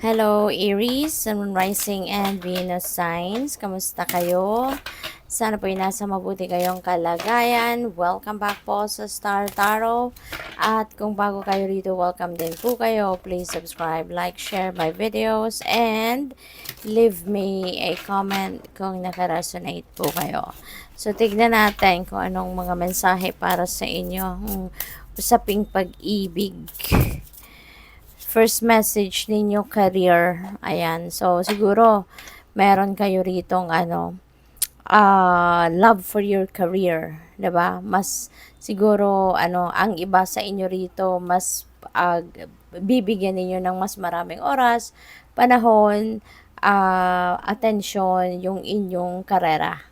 Hello, Aries, Sun Rising and Venus signs. Kamusta kayo? Sana po nasa mabuti kayong kalagayan. Welcome back po sa Star Tarot. At kung bago kayo rito, welcome din po kayo. Please subscribe, like, share my videos, and leave me a comment kung nakaresonate po kayo. So, tignan natin kung anong mga mensahe para sa inyo. Usaping pag-ibig. First message ninyo, career. Ayan. So, siguro, meron kayo ritong love for your career. 'Di ba? Mas, siguro, ang iba sa inyo rito, mas bibigyan ninyo ng mas maraming oras, panahon, atensyon, yung inyong karera.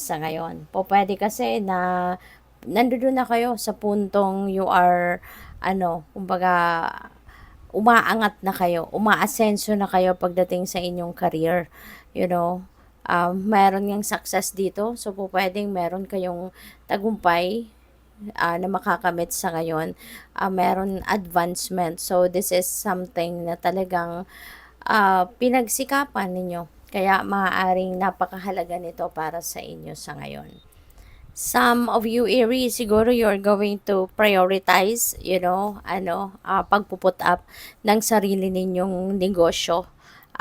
Sa ngayon. Pwede kasi na nandoon na kayo sa puntong you are kumbaga, umaangat na kayo, umaasenso na kayo pagdating sa inyong career, you know. Meron ngang success dito, so po pwedeng meron kayong tagumpay na makakamit sa ngayon. Meron advancement, so this is something na talagang pinagsikapan ninyo. Kaya maaaring napakahalaga nito para sa inyo sa ngayon. Some of you Aries, siguro you're going to prioritize, pagpuput up ng sarili ninyong negosyo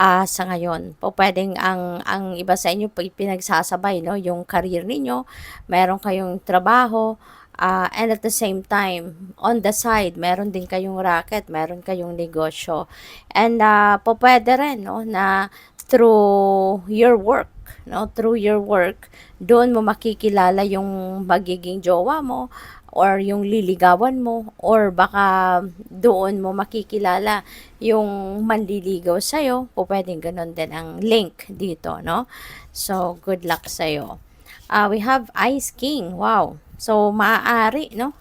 sa ngayon. Pwedeng ang iba sa inyo pinagsasabay, no, yung career ninyo, meron kayong trabaho, and at the same time, on the side, meron din kayong racket, meron kayong negosyo. And pwede rin, no, na through your work, no, through your work, doon mo makikilala yung magiging jowa mo or yung liligawan mo, or baka doon mo makikilala yung manliligaw sa'yo. Pwedeng ganun din ang link dito, no? So, good luck sa'yo. We have Ice King. Wow. So, maaari, no?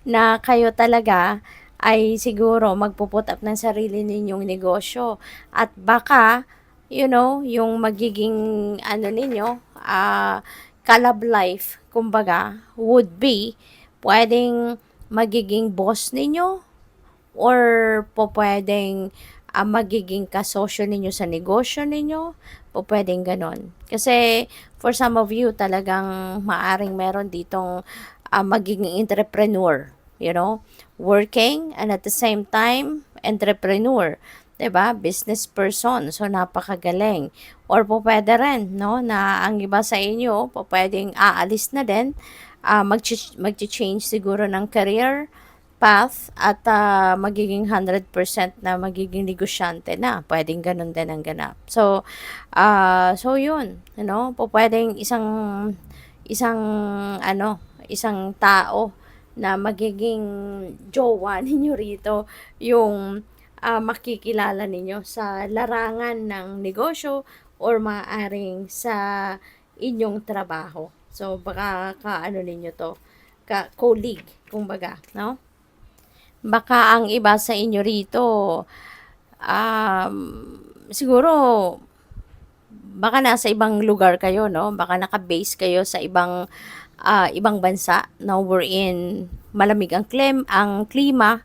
Na kayo talaga ay siguro magpuput up ng sarili ninyong negosyo. At baka, yung magiging ninyo, kalab life, kumbaga, would be, pwedeng magiging boss ninyo, or pwedeng magiging kasosyo ninyo sa negosyo ninyo, pwedeng ganon. Kasi, for some of you, talagang maaring meron ditong magiging entrepreneur, working, and at the same time, entrepreneur. 'Di ba? Business person. So, napakagaling. Or pwede rin, no, na ang iba sa inyo, pwedeng aalis na din, mag-change siguro ng career path, at magiging 100% na magiging negosyante na. Pwedeng ganun din ang ganap. So, yun, pwedeng isang isang tao na magiging jowa ninyo rito, yung makikilala ninyo sa larangan ng negosyo or maaaring sa inyong trabaho. So, baka ninyo to, colleague, kumbaga, no? Baka ang iba sa inyo rito, um, siguro, baka nasa ibang lugar kayo, no? Baka naka-base kayo sa ibang bansa, no? Wherein malamig ang klima,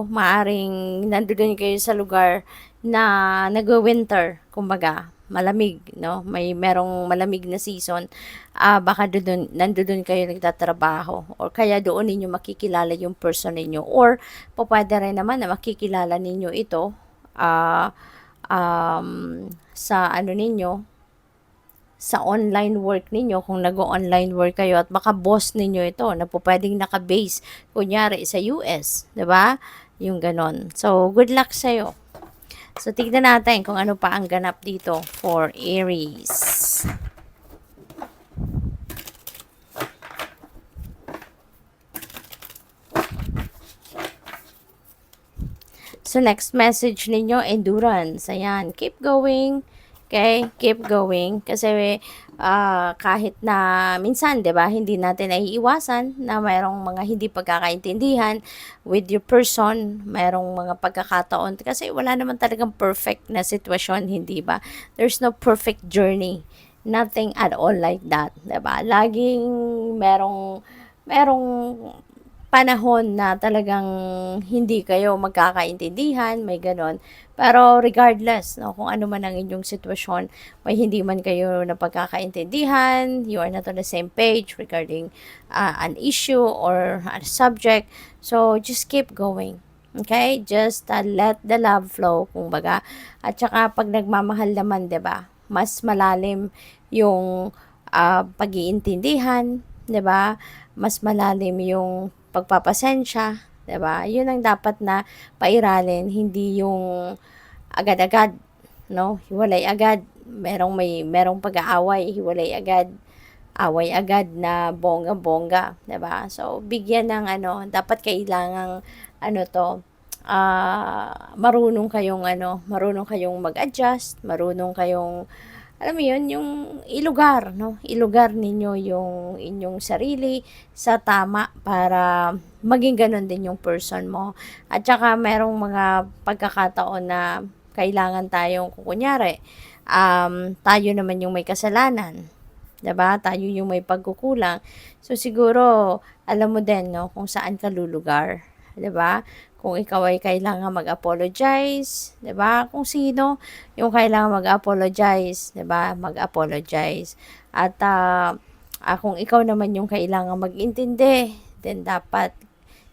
maaring nandoon kayo sa lugar na nag-winter, kumbaga, malamig, no? Merong malamig na season. Baka nandoon kayo nagtatrabaho, or kaya doon ninyo makikilala yung person ninyo, or pwede rin naman na makikilala ninyo ito sa sa online work ninyo, kung nag-online work kayo, at baka boss ninyo ito na pwedeng naka-base kunyari sa US, 'di ba? Yung ganon. So, good luck sa iyo. So, tignan natin kung ano pa ang ganap dito for Aries. So, next message ninyo, endurance. Ayan, keep going. Okay, keep going. Kasi kahit na minsan, 'di ba, hindi natin naiiwasan na mayroong mga hindi pagkakaintindihan with your person, mayroong mga pagkakataon kasi wala naman talagang perfect na sitwasyon, hindi ba? There's no perfect journey. Nothing at all like that, 'di ba? Laging merong panahon na talagang hindi kayo magkakaintindihan, may gano'n. Pero regardless, no, kung ano man ang inyong sitwasyon, may hindi man kayo na pagkakaintindihan, you are not on the same page regarding an issue or a subject, so just keep going. Okay? Just let the love flow, kumbaga. At saka pag nagmamahal naman, 'di ba? Mas malalim yung pag-iintindihan, 'di ba? Mas malalim yung pagpapasensya, 'di ba? 'Yun ang dapat na pairalin, hindi yung agad-agad, no? Hiwalay agad, merong pag-aaway, hiwalay agad, away agad na bongga-bongga, 'di ba? So bigyan ng ano, dapat kailangang ano to, marunong kayong mag-adjust, marunong kayong alam mo yun, yung ilugar, no? Ilugar ninyo yung inyong sarili sa tama para maging ganun din yung person mo. At saka merong mga pagkakataon na kailangan tayong, kunyari, tayo naman yung may kasalanan. 'Di ba? Tayo yung may pagkukulang. So siguro alam mo din, no, kung saan ka lulugar, 'di ba? Kung ikaw ay kailangan mag-apologize, 'di ba? Kung sino yung kailangan mag-apologize, 'di ba? Mag-apologize. At kung ikaw naman yung kailangan mag-intindi, then dapat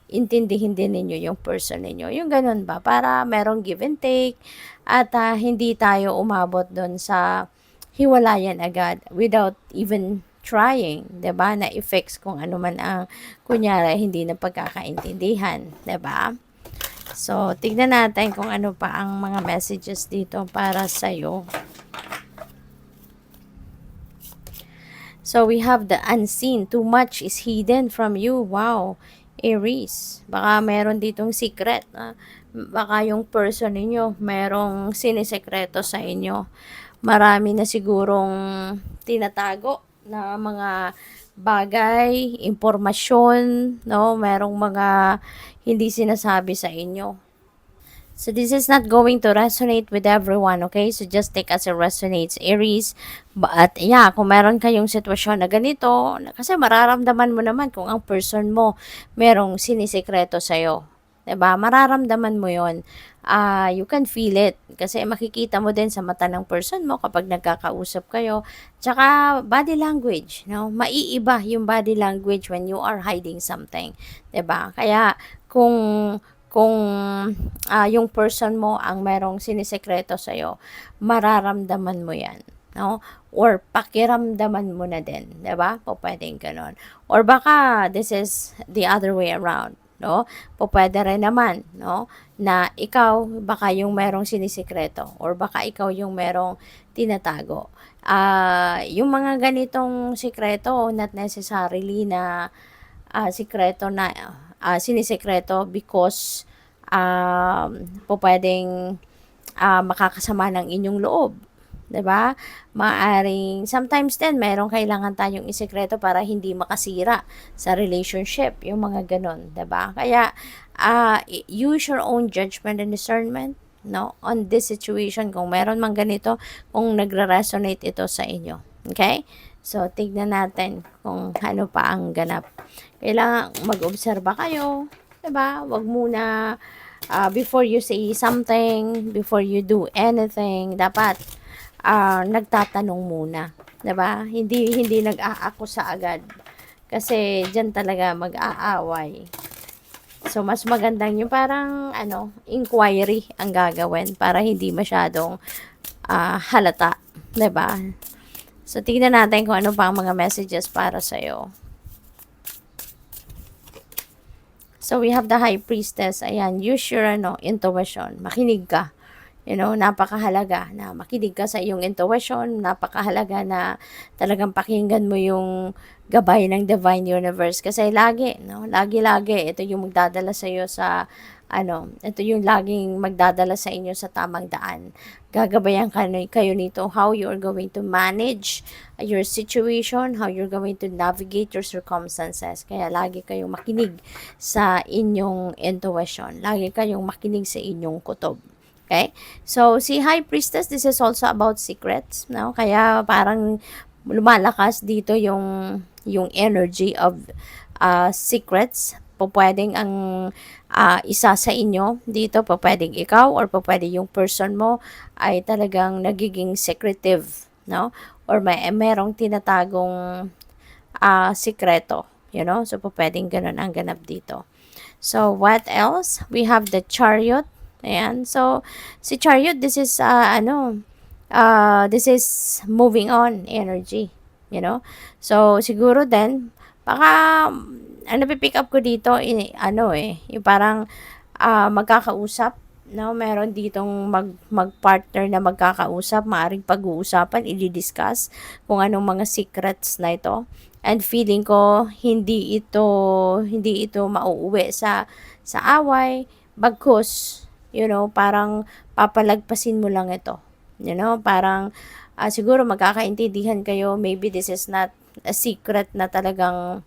intindihin din ninyo yung person ninyo. Yung ganun ba? Para merong give and take at hindi tayo umabot doon sa hiwalayan agad without even trying, 'di ba? Na effects kung ano man ang kunyari hindi na pagkakaintindihan, 'di ba? So, tignan natin kung ano pa ang mga messages dito para sa iyo. So, we have the unseen. Too much is hidden from you. Wow. Aries. Baka meron ditong secret. Baka yung person ninyo merong sinisekreto sa inyo. Marami na sigurong tinatago na mga bagay, impormasyon, no? Merong mga hindi sinasabi sa inyo. So this is not going to resonate with everyone, okay? So just take as it resonates, Aries. At yeah, kung meron kayong sitwasyon na ganito, kasi mararamdaman mo naman kung ang person mo merong sinisekreto sa'yo. 'Di ba? Mararamdaman mo 'yon. You can feel it kasi makikita mo din sa mata ng person mo kapag nagkakausap kayo. Tsaka body language, no? Maiiba yung body language when you are hiding something, 'di ba? Kaya kung yung person mo ang merong sinisekreto sa'yo, mararamdaman mo yan, no? Or pakiramdaman mo na din, 'di ba? Pwedeng ganon. Or baka this is the other way around, no? Pwede rin naman, no? Na ikaw baka yung merong sinisekreto or baka ikaw yung merong tinatago. Yung mga ganitong sikreto, not necessarily na sikreto na sinisekreto because pwedeng makakasama ng inyong loob. 'Di ba? Maaring sometimes din merong kailangan tayong isekreto para hindi makasira sa relationship, yung mga ganun, 'di ba? Kaya use your own judgment and discernment, no, on this situation kung meron man ganito, kung nagre-resonate ito sa inyo. Okay? So, tignan natin kung ano pa ang ganap. Kailangan mag-obserba kayo, 'di ba? Wag muna before you say something, before you do anything, dapat nagtatanong muna, 'di ba? Hindi nag-aakusa agad. Kasi diyan talaga mag-aaway. So mas magandang yung parang inquiry ang gagawin para hindi masyadong halata, 'di ba? So tingnan natin kung ano pa ang mga messages para sa iyo. So we have the High Priestess. Ayan, use your intuition. Makinig ka. Napakahalaga na makinig ka sa iyong intuition. Napakahalaga na talagang pakinggan mo yung gabay ng Divine Universe. Kasi lagi, ito yung magdadala sa iyo sa ito yung laging magdadala sa inyo sa tamang daan. Gagabayan kayo nito how you are going to manage your situation, how you're going to navigate your circumstances. Kaya lagi kayong makinig sa inyong intuition. Lagi kayong makinig sa inyong kutob. Okay? So, si High Priestess, this is also about secrets, no? Kaya parang lumalakas dito yung energy of secrets Pupwedeng ang isa sa inyo dito, pupwedeng ikaw or pupwede yung person mo ay talagang nagiging secretive, no? Or merong tinatagong sikreto, So, pupwedeng ganun ang ganap dito. So, what else? We have the Chariot. Ayan. So, si Chariot, this is moving on energy, So, siguro din, baka, ang napipick up ko dito, yung parang magkakausap, no? Meron ditong mag-partner na magkakausap, maaring pag-uusapan, i-discuss kung anong mga secrets na ito. And feeling ko hindi ito mauuwi sa away, bagkus, parang papalagpasin mo lang ito. Parang siguro magkakaintindihan kayo, maybe this is not a secret na talagang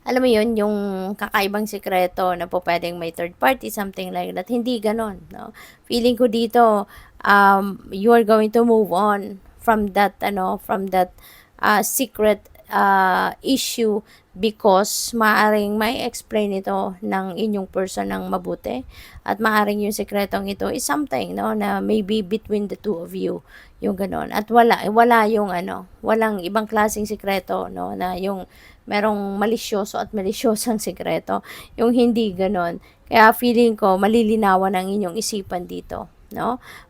alam mo yun, yung kakaibang sikreto na po pwedeng may third party, something like that. Hindi ganon, no? Feeling ko dito, you are going to move on from that secret issue because maaring may explain ito ng inyong person ng mabuti at maaring yung sekretong ito is something na maybe between the two of you, yung ganon, at wala yung walang ibang klaseng sekreto na yung merong malisyoso at malisyosang sekreto, yung hindi ganon. Kaya feeling ko malilinawan ang inyong isipan dito,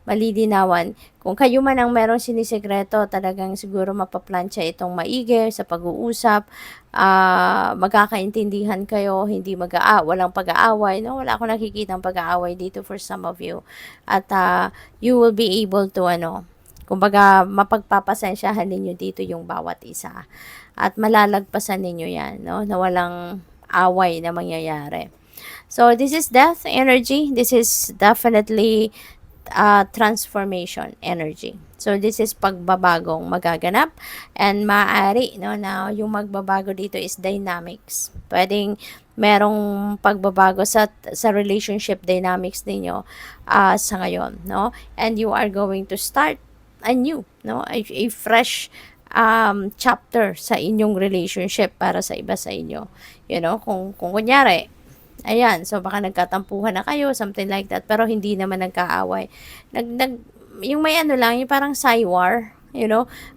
malilinawan. Kung kayo man ang merong sinisekreto, talagang siguro mapaplansya itong maigi sa pag-uusap, magkakaintindihan kayo, hindi walang pag-aaway, wala akong nakikitang pag-aaway dito for some of you. At you will be able to kumbaga mapagpapasensyahan ninyo dito yung bawat isa. At malalagpasan ninyo yan, na walang away na mangyayari. So, this is death energy. This is definitely transformation energy. So, this is pagbabagong magaganap and maaari na yung magbabago dito is dynamics. Pwedeng merong pagbabago sa relationship dynamics ninyo sa ngayon, And you are going to start anew, a fresh chapter sa inyong relationship para sa iba sa inyo. Kung kunyari, ayan, so baka nagkatampuhan na kayo, something like that, pero hindi naman nagkaaway. Yung may lang, yung parang saywar,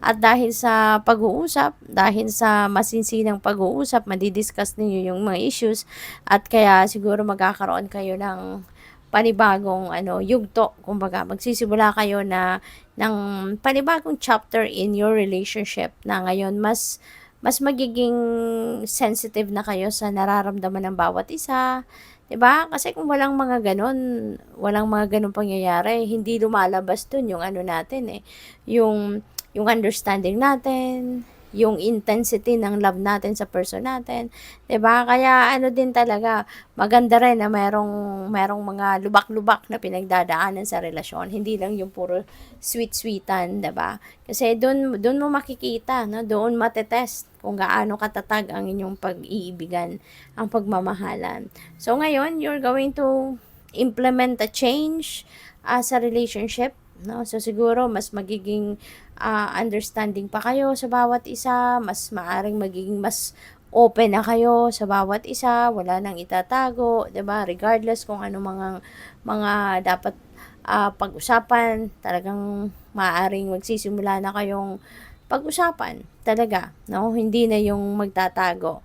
at dahil sa pag-uusap, dahil sa masinsinang pag-uusap, madidiscuss ninyo yung mga issues, at kaya siguro magkakaroon kayo ng panibagong yugto, kumbaga magsisimula kayo ng panibagong chapter in your relationship na ngayon mas magiging sensitive na kayo sa nararamdaman ng bawat isa, 'di ba? Kasi kung walang mga ganun pangyayari, hindi lumalabas dun yung natin yung understanding natin, yung intensity ng love natin sa person natin, 'di ba? Kaya din talaga maganda rin na merong mga lubak-lubak na pinagdadaanan sa relasyon, hindi lang yung puro sweet-sweetan, 'di ba? Kasi doon mo makikita, doon matetest kung gaano katatag ang inyong pag-iibigan, ang pagmamahalan. So ngayon, you're going to implement a change sa relationship, So siguro mas magiging understanding pa kayo sa bawat isa, mas maaring magiging mas open na kayo sa bawat isa, wala nang itatago, 'di ba? Regardless kung ano mga dapat pag-usapan, talagang maaring magsisimula na kayong pag-usapan talaga, Hindi na yung magtatago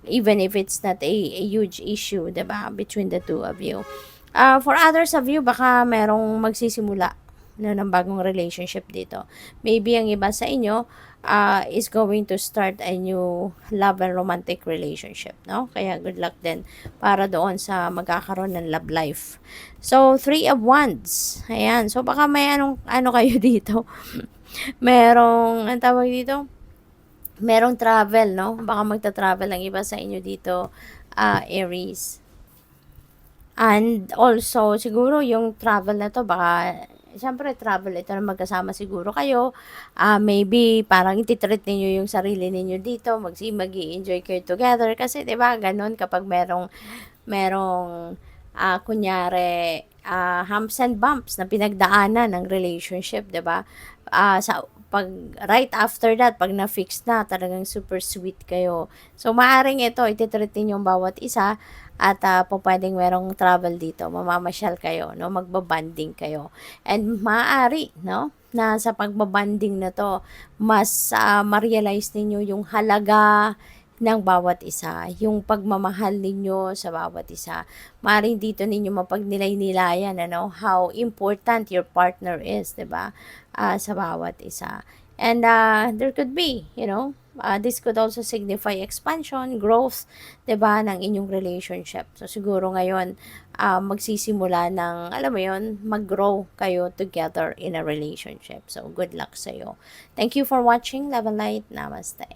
even if it's not a huge issue, 'di ba, between the two of you. For others of you, baka merong magsisimula ng bagong relationship dito. Maybe ang iba sa inyo is going to start a new love and romantic relationship, Kaya good luck din para doon sa magkakaroon ng love life. So, 3 of Wands. Ayan. So, baka may ano kayo dito. Ang tawag dito? Merong travel, Baka magta-travel ang iba sa inyo dito, Aries. And also, siguro yung travel na to, baka siyempre travel ito na magkasama siguro kayo, maybe parang ititreat ninyo yung sarili ninyo dito, mag-i-enjoy kayo together kasi 'di ba ganun kapag merong kunyari humps and bumps na pinagdaanan ng relationship, 'di ba? Sa pag right after that, pag na-fix na, talagang super sweet kayo. So, maaring ito, ititreat yung bawat isa at pwedeng merong travel dito, mamamasyal kayo, no? Magbabanding kayo. And maaari, no? Na sa pagbabanding na to, mas ma-realize ninyo yung halaga ng bawat isa, yung pagmamahal ninyo sa bawat isa. Maring dito ninyo mapagnilay-nilayan, ano, how important your partner is, 'di ba? Sa bawat isa. And there could be, this could also signify expansion, growth, 'di ba, ng inyong relationship. So siguro ngayon magsisimula ng, alam mo 'yon, mag-grow kayo together in a relationship. So good luck sa iyo. Thank you for watching. Love and light. Namaste.